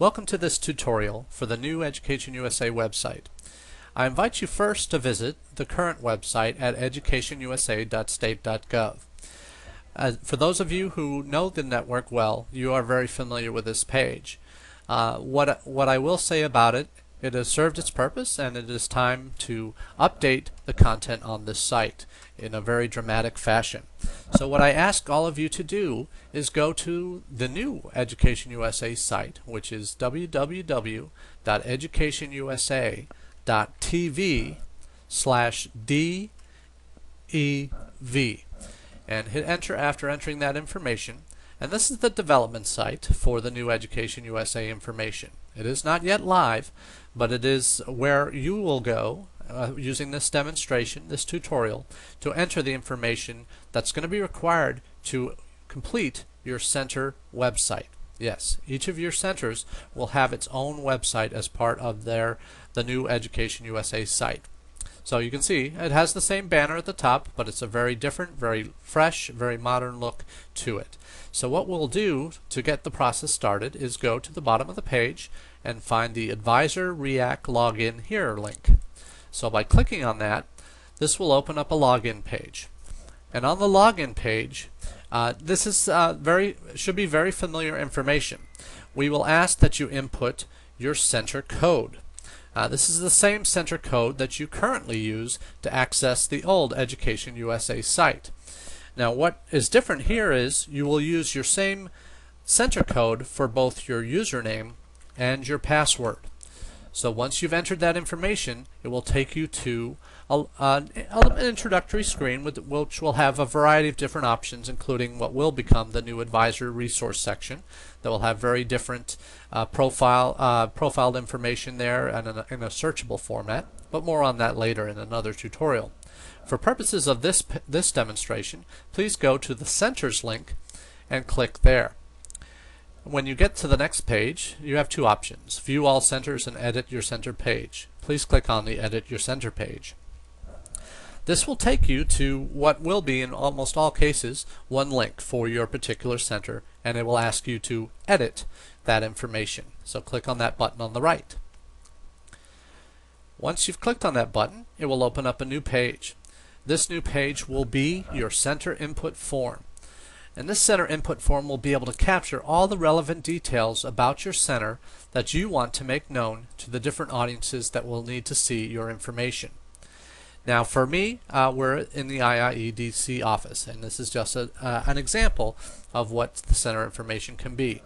Welcome to this tutorial for the new EducationUSA website. I invite you first to visit the current website at educationusa.state.gov. For those of you who know the network well, you are very familiar with this page. What I will say about it, it has served its purpose and it is time to update the content on this site in a very dramatic fashion. So what I ask all of you to do is go to the new EducationUSA site, which is www.educationusa.tv/DEV and hit enter after entering that information. And this is the development site for the new EducationUSA information. It is not yet live, but it is where you will go using this demonstration, this tutorial, to enter the information that's going to be required to complete your center website. Yes, each of your centers will have its own website as part of the new EducationUSA site. So you can see it has the same banner at the top, but it's a very different, very fresh, very modern look to it. So what we'll do to get the process started is go to the bottom of the page and find the Advisor React Login Here link. So by clicking on that, this will open up a login page. And on the login page, this is should be very familiar information. We will ask that you input your center code. This is the same center code that you currently use to access the old EducationUSA site. Now what is different here is you will use your same center code for both your username and your password. So once you've entered that information, it will take you to an introductory screen which will have a variety of different options, including what will become the new advisor resource section that will have very different profiled information there and in a searchable format, but more on that later in another tutorial. For purposes of this demonstration, please go to the Centers link and click there. When you get to the next page, you have two options: View all centers and Edit your center page. Please click on the Edit your center page. This will take you to what will be, in almost all cases, one link for your particular center, and it will ask you to edit that information. So click on that button on the right. Once you've clicked on that button, it will open up a new page. This new page will be your center input form. And this center input form will be able to capture all the relevant details about your center that you want to make known to the different audiences that will need to see your information. Now for me, we're in the IIE DC office, and this is just an example of what the center information can be.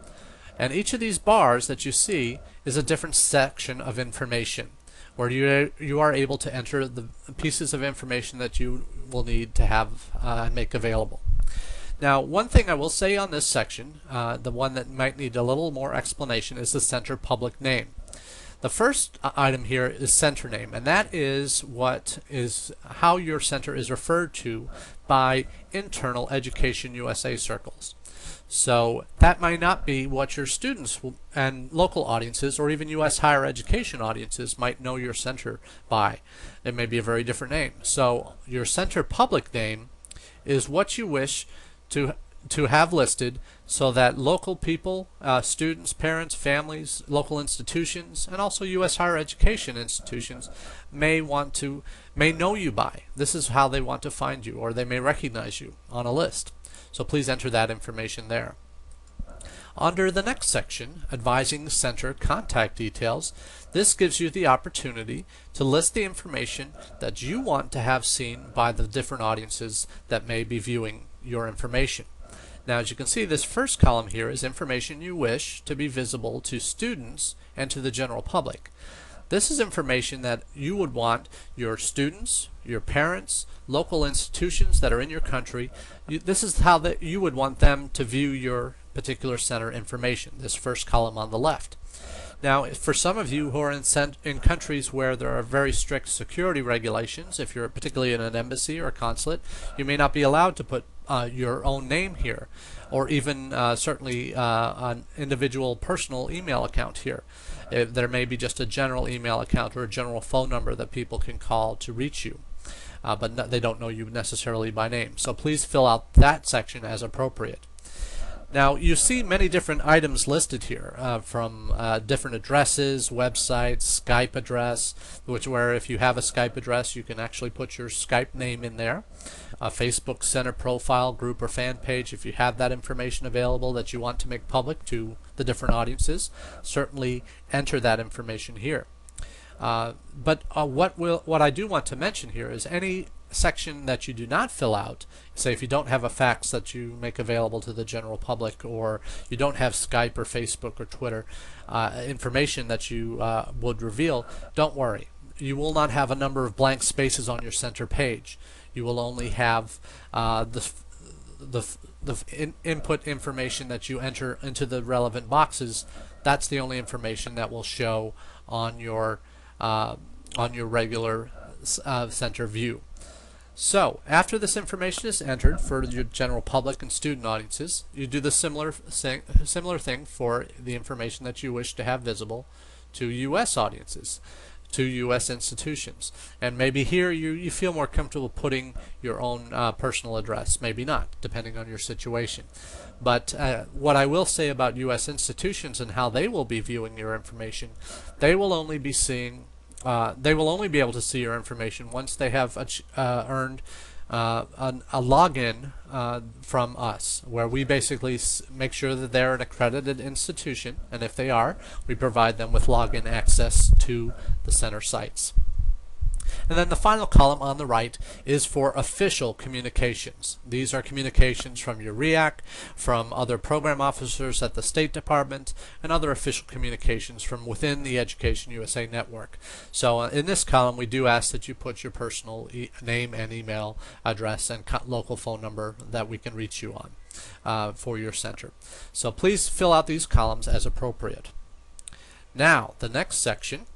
And each of these bars that you see is a different section of information where you are able to enter the pieces of information that you will need to have and make available. Now, one thing I will say on this section, the one that might need a little more explanation, is the center public name. The first item here is center name, and that is how your center is referred to by internal EducationUSA circles. So that might not be what your students and local audiences or even U.S. higher education audiences might know your center by. It may be a very different name. So your center public name is what you wish to have listed so that local people, students, parents, families, local institutions, and also U.S. higher education institutions may know you by. This is how they want to find you, or they may recognize you on a list. So please enter that information there. Under the next section, Advising Center Contact Details, this gives you the opportunity to list the information that you want to have seen by the different audiences that may be viewing your information. Now, as you can see, this first column here is information you wish to be visible to students and to the general public. This is information that you would want your students, your parents, local institutions that are in your country. This is how you would want them to view your particular center information, this first column on the left. Now, for some of you who are in countries where there are very strict security regulations, if you're particularly in an embassy or a consulate, you may not be allowed to put your own name here, or even certainly an individual personal email account here. There may be just a general email account or a general phone number that people can call to reach you, but they don't know you necessarily by name. So please fill out that section as appropriate. Now you see many different items listed here from different addresses, websites, Skype address, where if you have a Skype address you can actually put your Skype name in there, a Facebook Center profile, group, or fan page if you have that information available that you want to make public to the different audiences. Certainly enter that information here. But what I do want to mention here is any section that you do not fill out, say if you don't have a fax that you make available to the general public, or you don't have Skype or Facebook or Twitter information that you would reveal, don't worry. You will not have a number of blank spaces on your center page. You will only have the input information that you enter into the relevant boxes. That's the only information that will show on your regular center view. So after this information is entered for your general public and student audiences, you do the similar thing for the information that you wish to have visible to U.S. audiences, to U.S. institutions. And maybe here you feel more comfortable putting your own personal address, maybe not, depending on your situation. But what I will say about U.S. institutions and how they will be viewing your information, they will only be seeing they will only be able to see your information once they have earned a login from us, where we basically make sure that they're an accredited institution, and if they are, we provide them with login access to the center sites. And then the final column on the right is for official communications. These are communications from your REAC, from other program officers at the State Department, and other official communications from within the Education USA network. So in this column we do ask that you put your personal name and email address and local phone number that we can reach you on for your center. So please fill out these columns as appropriate. Now the next section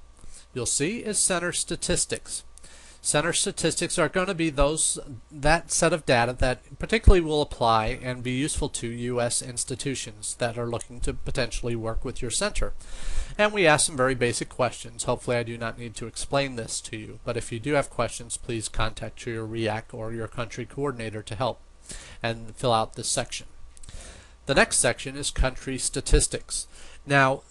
you'll see is center statistics. Center statistics are going to be that set of data that particularly will apply and be useful to U.S. institutions that are looking to potentially work with your center. And we ask some very basic questions. Hopefully I do not need to explain this to you, but if you do have questions, please contact your REAC or your country coordinator to help and fill out this section. The next section is country statistics. Now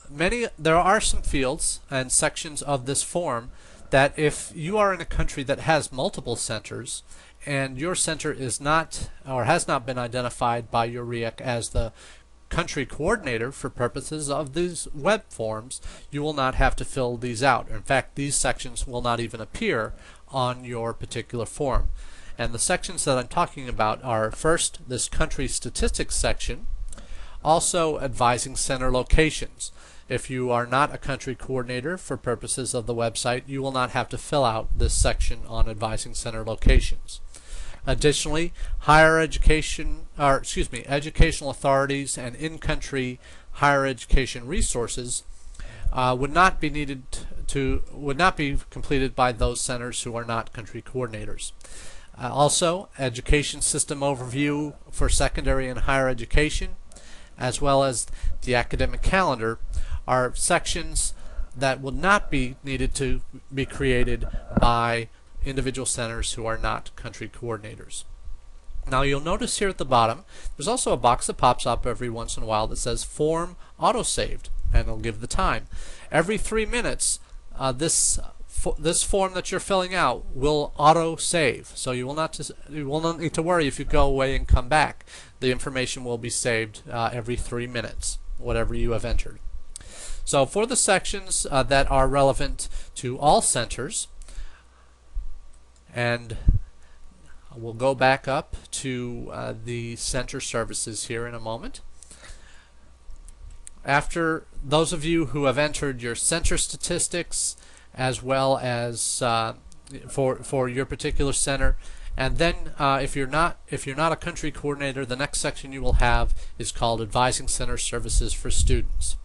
there are some fields and sections of this form that if you are in a country that has multiple centers and your center is not or has not been identified by your REAC as the country coordinator for purposes of these web forms, you will not have to fill these out. In fact, these sections will not even appear on your particular form. And the sections that I'm talking about are, first, this country statistics section, also advising center locations. If you are not a country coordinator for purposes of the website, you will not have to fill out this section on advising center locations. Additionally, educational authorities and in-country higher education resources would not be completed by those centers who are not country coordinators. Also, education system overview for secondary and higher education, as well as the academic calendar, are sections that will not be needed to be created by individual centers who are not country coordinators. Now you'll notice here at the bottom there's also a box that pops up every once in a while that says Form Autosaved, and it'll give the time. Every 3 minutes this form that you're filling out will auto-save, so you will not need to worry if you go away and come back. The information will be saved every 3 minutes, whatever you have entered. So for the sections that are relevant to all centers, and we'll go back up to the center services here in a moment. After those of you who have entered your center statistics, as well as for your particular center, and then if you're not a country coordinator, the next section you will have is called Advising Center Services for Students.